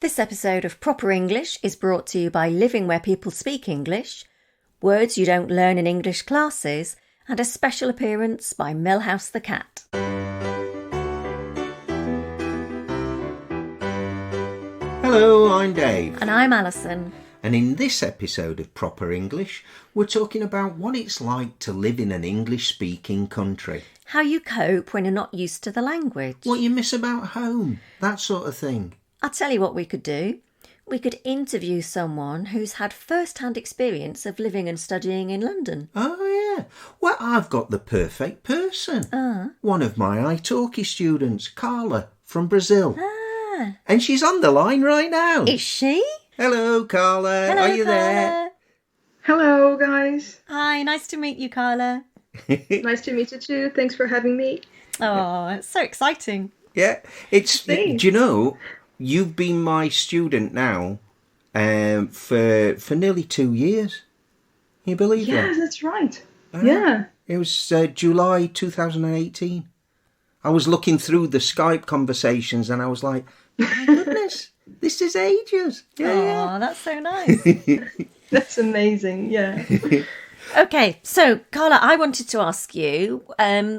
This episode of Proper English is brought to you by Living Where People Speak English, words you don't learn in English classes, and a special appearance by Millhouse the Cat. Hello, I'm Dave. And I'm Alison. And in this episode of Proper English, we're talking about what it's like to live in an English-speaking country. How you cope when you're not used to the language. What you miss about home, that sort of thing. I'll tell you what we could do. We could interview someone who's had first-hand experience of living and studying in London. Oh, yeah. Well, I've got the perfect person. One of my italki students, Carla, from Brazil. And she's on the line right now. Is she? Hello, Carla. Hello, Are you Carla. there? Hello, guys. Hi, nice to meet you, Carla. Nice to meet you too. Thanks for having me. Oh, it's so exciting. Yeah. It's. Thanks. Do you know, you've been my student now for nearly 2 years. Can you believe that? Yeah, that's right. Yeah. It was July 2018. I was looking through the Skype conversations and I was like, my goodness, this is ages. Oh, that's so nice. That's amazing. Yeah. Okay, so Carla, I wanted to ask you,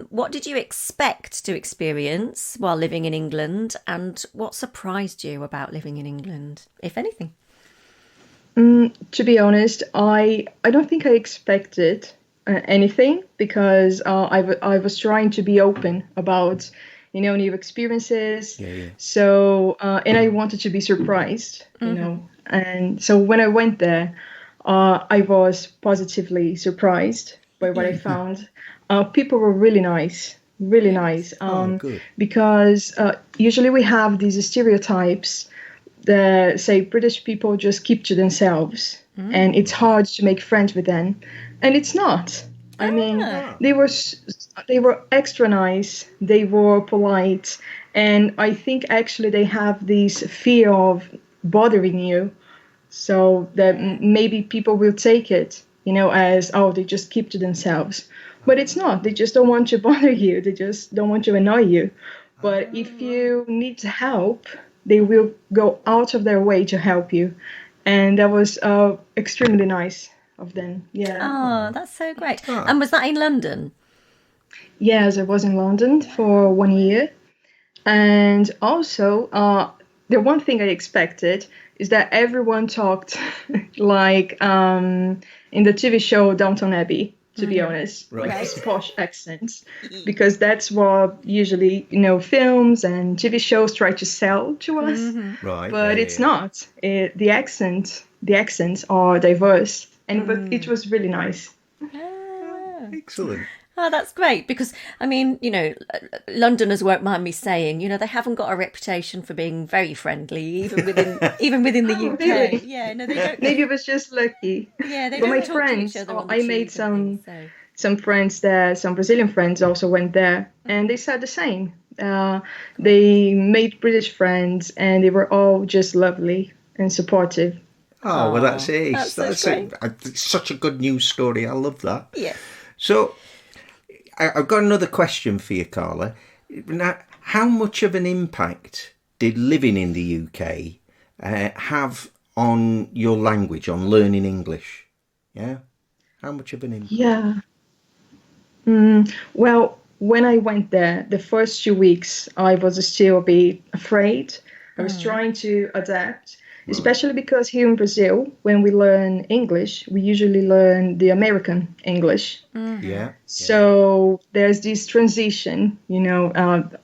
what did you expect to experience while living in England, and what surprised you about living in England, if anything? To be honest, I don't think I expected anything because I was trying to be open about, new experiences. Yeah. So, and I wanted to be surprised, And so when I went there, I was positively surprised by what I found. People were really nice. Good. Because usually we have these stereotypes that say British people just keep to themselves and it's hard to make friends with them. And it's not. I mean, they were extra nice. They were polite. And I think actually they have this fear of bothering you. So that maybe people will take it, as, they just keep to themselves. But it's not. They just don't want to bother you. They just don't want to annoy you. But if you need help, they will go out of their way to help you. And that was extremely nice of them. Yeah. Oh, that's so great. And was that in London? Yes, I was in London for 1 year. And also, the one thing I expected is that everyone talked like in the TV show Downton Abbey, to be honest, Right. like this posh accents, because that's what usually, films and TV shows try to sell to us. Right. But it's not. The accents are diverse, but it was really nice. Excellent. Oh, that's great, because, I mean, Londoners won't mind me saying, they haven't got a reputation for being very friendly, even within the UK. Really? Yeah, no, they don't. Maybe I was just lucky. Yeah, they But don't my talk friends, to each other on the I made tube and things, some friends there, some Brazilian friends also went there, and they said the same. They made British friends, and they were all just lovely and supportive. Oh, well, that's it. That's so great. It's such a good news story. I love that. Yeah. So, I've got another question for you, Carla. Now, how much of an impact did living in the UK have on your language, on learning English? Yeah? How much of an impact? Yeah. Well, when I went there, the first 2 weeks, I was still a bit afraid. I was trying to adapt, especially because here in Brazil, when we learn English, we usually learn the American English. Yeah. So there's this transition,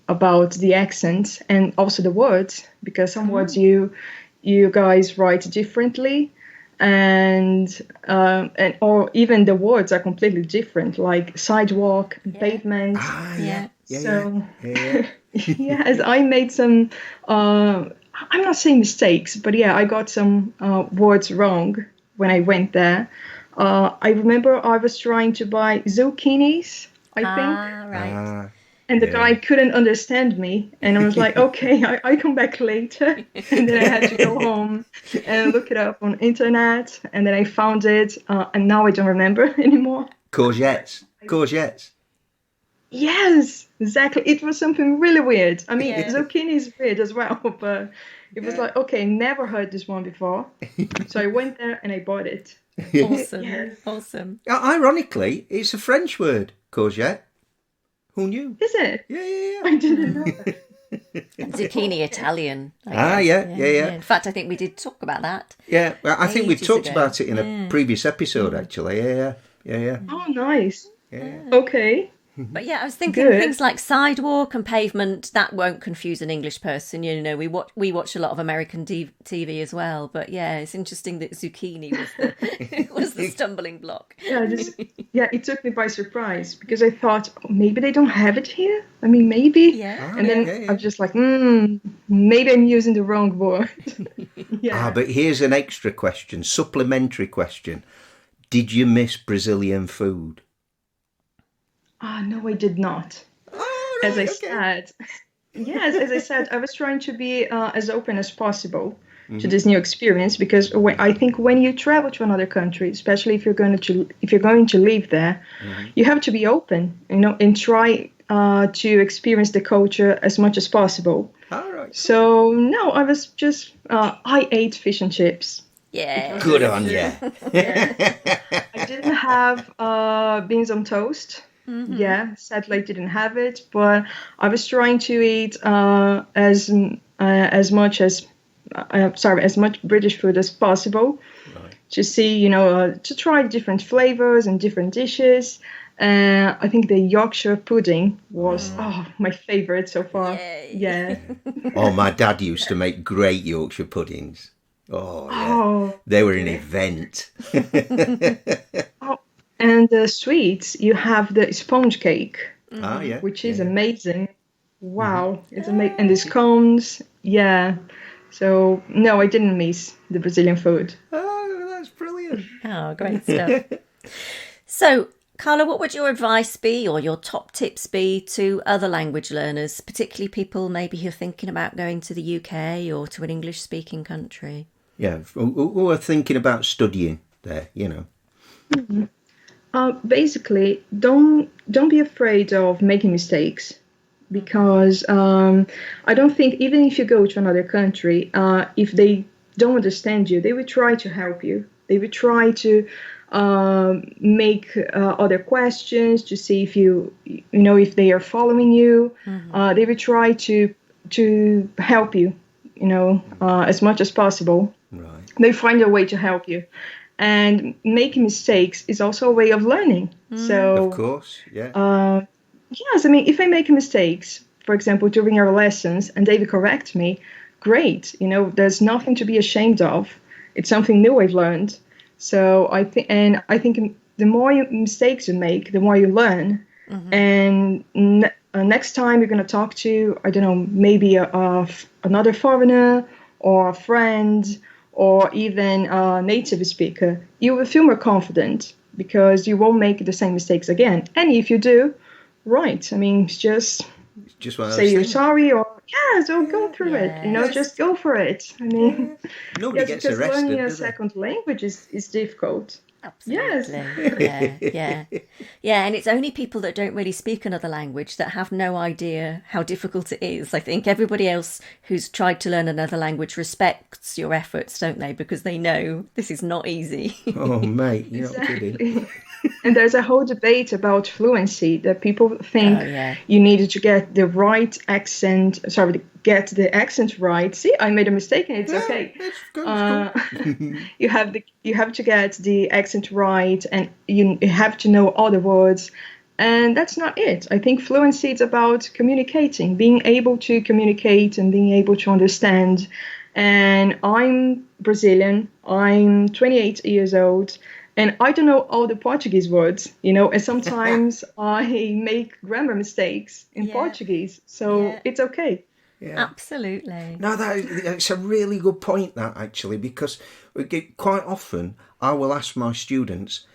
about the accent and also the words, because some words you guys write differently, and or even the words are completely different, like sidewalk, and pavement. Yeah. Yes, I made some. I'm not saying mistakes, but yeah, I got some words wrong when I went there. I remember I was trying to buy zucchinis, I think. Right. And the guy couldn't understand me. And I was like, okay, I come back later. And then I had to go home and look it up on internet. And then I found it. And now I don't remember anymore. Courgettes. Yes, exactly. It was something really weird. I mean, Yeah. zucchini is weird as well, but It was like, okay, never heard this one before. So I went there and I bought it. Awesome. Yes. Awesome. Ironically, it's a French word, courgette. Who knew? Is it? Yeah. I didn't know that. And zucchini Italian. I guess. Yeah. In fact, I think we did talk about that. Yeah, well, I think we've Ages talked ago. about it in a previous episode, actually. Yeah. Oh, nice. Yeah. Okay. But yeah, I was thinking Good. things like sidewalk and pavement, that won't confuse an English person. You know, we watch a lot of American TV as well. But yeah, it's interesting that zucchini was the, was the stumbling block. Yeah, it took me by surprise because I thought, oh, maybe they don't have it here. I mean, maybe. Yeah. And then I'm just like, maybe I'm using the wrong word. Yeah. But here's an extra question, supplementary question. Did you miss Brazilian food? No, I did not. Oh, As I okay. said, yes, as I said, I was trying to be as open as possible to this new experience because I think when you travel to another country, especially if you're going to live there, you have to be open, and try to experience the culture as much as possible. All right. So no, I was just I ate fish and chips. Yeah. Good on you. I didn't have beans on toast. Yeah, sadly I didn't have it, but I was trying to eat as much British food as possible, to see, to try different flavors and different dishes. I think the Yorkshire pudding was my favorite so far. Yay. Yeah. Oh, my dad used to make great Yorkshire puddings. Oh, yeah. Oh. They were an event. And the sweets, you have the sponge cake, Yeah. which is amazing. Wow, it's amazing. And the scones, yeah. So, no, I didn't miss the Brazilian food. Oh, that's brilliant. Oh, great stuff. So, Carla, what would your advice be or your top tips be to other language learners, particularly people maybe who are thinking about going to the UK or to an English-speaking country? Yeah, who are thinking about studying there, Basically, don't be afraid of making mistakes, because I don't think, even if you go to another country, if they don't understand you, they will try to help you. They will try to make other questions to see if if they are following you. They will try to help you, as much as possible. Right. They find a way to help you. And making mistakes is also a way of learning. So, Of course, yeah. yes, I mean, if I make mistakes, for example, during our lessons, and they will correct me, great. There's nothing to be ashamed of. It's something new I've learned. So I think the more mistakes you make, the more you learn. And next time you're going to talk to, I don't know, maybe another foreigner or a friend, or even a native speaker, you will feel more confident because you won't make the same mistakes again. And if you do, right, I mean, just say you're sorry, or go through it. Just go for it. I mean, Nobody gets because arrested, learning a do they? second language is difficult. Absolutely. Yes. Yeah, and it's only people that don't really speak another language that have no idea how difficult it is. I think everybody else who's tried to learn another language respects your efforts, don't they? Because they know this is not easy. Oh, mate, you're not kidding. And there's a whole debate about fluency, that people think you needed to get the right accent, get the accent right. See, I made a mistake and it's okay. It's good. You have to get the accent right, and you have to know all the words. And that's not it. I think fluency is about communicating, being able to communicate and being able to understand. And I'm Brazilian. I'm 28 years old. And I don't know all the Portuguese words, and sometimes I make grammar mistakes in Portuguese. So it's okay. Yeah. Absolutely. No, that's a really good point, that, actually, because quite often I will ask my students,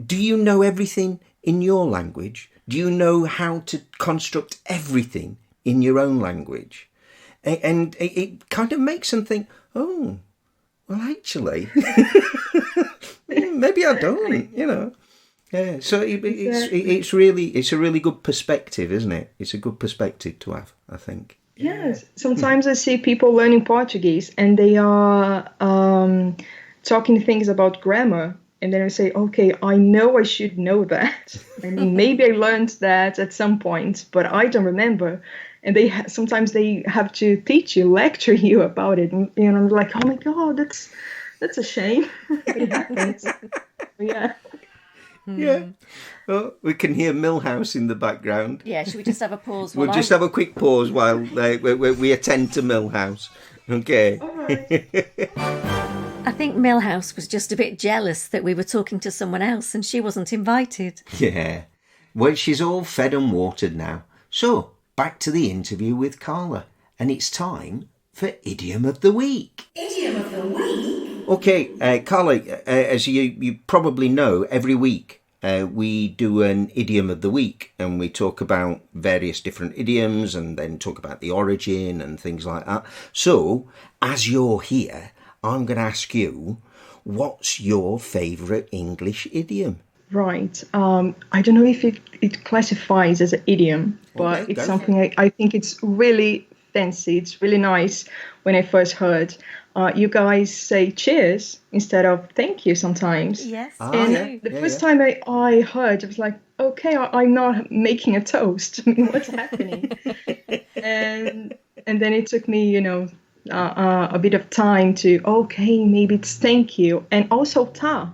do you know everything in your language? Do you know how to construct everything in your own language? And it kind of makes them think, oh, well, actually, maybe I don't, Yeah, so it's a really good perspective, isn't it? It's a good perspective to have, I think. Yes, sometimes I see people learning Portuguese and they are talking things about grammar. And then I say, okay, I know I should know that. I mean, maybe I learned that at some point, but I don't remember. And sometimes they have to teach you, lecture you about it. And I'm like, oh my God, that's a shame. But it happens. Yeah. Yeah. Oh, we can hear Millhouse in the background. Yeah, should we just have a pause? We'll just have a quick pause while we attend to Millhouse. Okay. All right. I think Millhouse was just a bit jealous that we were talking to someone else and she wasn't invited. Yeah. Well, she's all fed and watered now. So, back to the interview with Carla. And it's time for Idiom of the Week. Idiom of the Week? Okay, Carla, as you probably know, every week we do an Idiom of the Week and we talk about various different idioms and then talk about the origin and things like that. So, as you're here, I'm going to ask you, what's your favourite English idiom? Right. I don't know if it classifies as an idiom, but Okay, it's something I think it's really fancy. It's really nice. When I first heard, you guys say cheers instead of thank you sometimes. Yes. And the first time I heard, I was like, okay, I'm not making a toast. I mean, what's happening? and then it took me, a bit of time to, okay, maybe it's thank you. And also ta,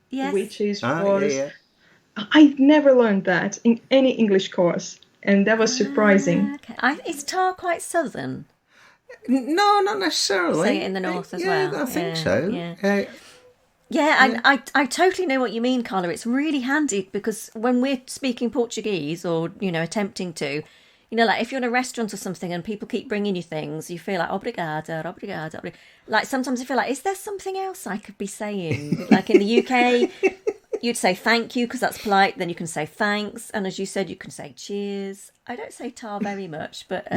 Yes. which is Yeah. I've never learned that in any English course. And that was surprising. Okay. Is tar quite southern? No, not necessarily. Say it in the north as yeah, well. I think Yeah, so. yeah. Yeah, and I totally know what you mean, Carla. It's really handy because when we're speaking Portuguese or, attempting to, like if you're in a restaurant or something and people keep bringing you things, you feel like, obrigada, obrigada. Like sometimes you feel like, is there something else I could be saying? Like in the UK, you'd say thank you because that's polite. Then you can say thanks. And as you said, you can say cheers. I don't say tar very much, but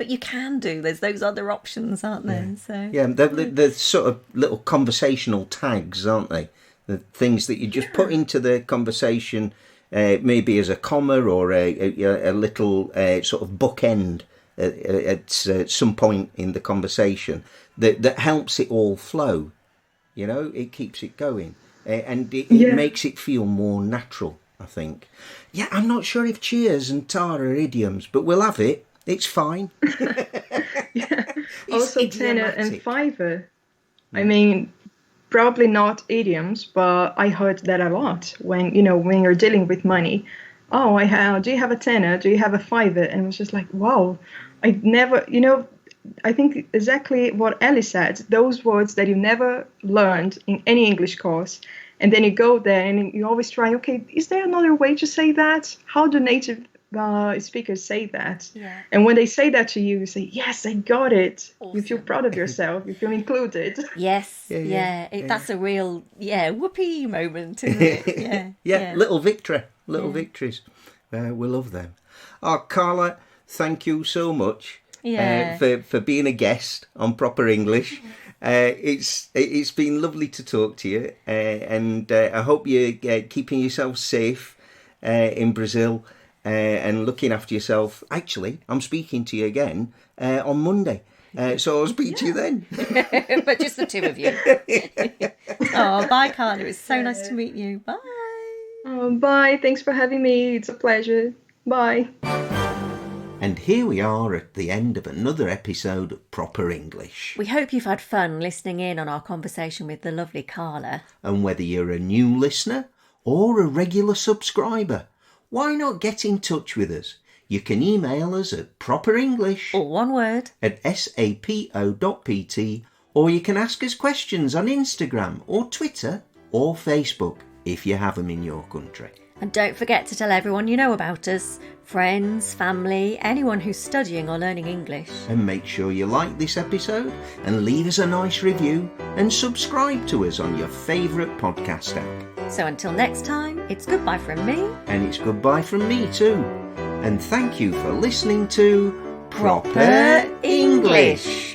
you can do. There's those other options, aren't there? Yeah. So Yeah, they're sort of little conversational tags, aren't they? The things that you just put into the conversation, maybe as a comma or a little sort of bookend at some point in the conversation that helps it all flow. It keeps it going. And it makes it feel more natural, I think. Yeah, I'm not sure if cheers and tar are idioms, but we'll have it. It's fine. Also, tenner and fiver. I mean, probably not idioms, but I heard that a lot when you're dealing with money. Oh, do you have a tenner? Do you have a fiver? And it was just like, wow, I never, I think exactly what Ellie said, those words that you never learned in any English course. And then you go there and you always try, okay, is there another way to say that? How do native speakers say that? Yeah. And when they say that to you, you say, yes, I got it. Awesome. You feel proud of yourself. You feel included. yes, that's a real whoopee moment, isn't it? Yeah, little victories. We love them. Oh, Carla, thank you so much for being a guest on Proper English. It's been lovely to talk to you, and I hope you're keeping yourself safe in Brazil and looking after yourself. Actually, I'm speaking to you again on Monday, so I'll speak to you then. But just the two of you. Oh, bye, Carla. It's so nice to meet you. Bye. Oh, bye. Thanks for having me. It's a pleasure. Bye. And here we are at the end of another episode of Proper English. We hope you've had fun listening in on our conversation with the lovely Carla. And whether you're a new listener or a regular subscriber, why not get in touch with us? You can email us at properenglish, All one word, at sapo.pt, or you can ask us questions on Instagram or Twitter or Facebook if you have them in your country. And don't forget to tell everyone you know about us, friends, family, anyone who's studying or learning English. And make sure you like this episode and leave us a nice review and subscribe to us on your favourite podcast app. So until next time, it's goodbye from me. And it's goodbye from me too. And thank you for listening to Proper English.